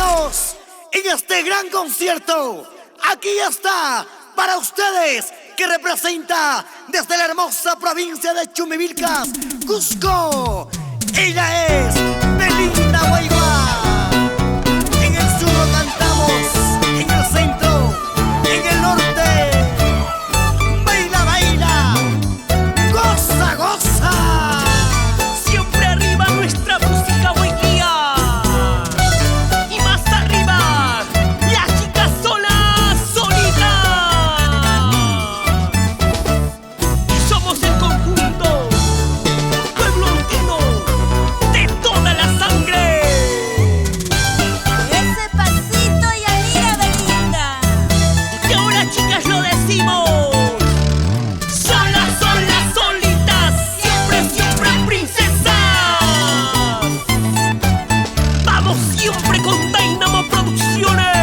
compañeros, en este gran concierto, aquí está para ustedes, que representa desde la hermosa provincia de Chumivilcas, Cusco. Ella es Belinda Guayba. En el sur lo cantamos, en el centro, en el norte. Baila, baila, goza, goza. Siempre arriba nuestra música guaynía. Y más arriba, las chicas solas, solitas. Y somos el conjunto, pueblo andino, de toda la sangre. Ese pasito y Alira Belinda. Y ahora, chicas, lo decimos. Solas, solas, solitas, siempre, siempre princesas. Vamos siempre con Dynamo Producciones.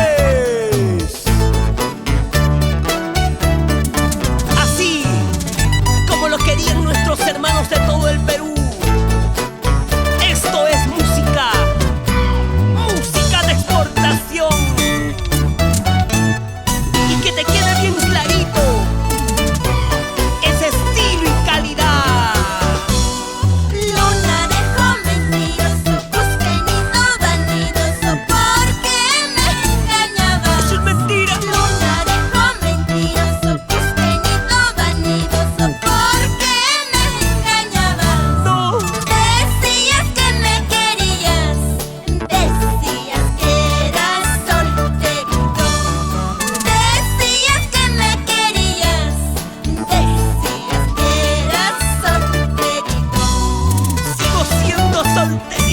Así como lo querían nuestros hermanos de todo el Perú. Esto es música, música de exportación. Y que te quede bien clarito ese estilo y calidad. Luna dejó mentiroso, cusqueñito vanidoso, porque me engañaba. Eso es mentira. Luna dejó mentiroso, cusqueñito vanidoso, porque me engañaba. No, Decías que me querías, decías que eras solterito. Decías que me querías, decías que eras solterito. sigo siendo soltero.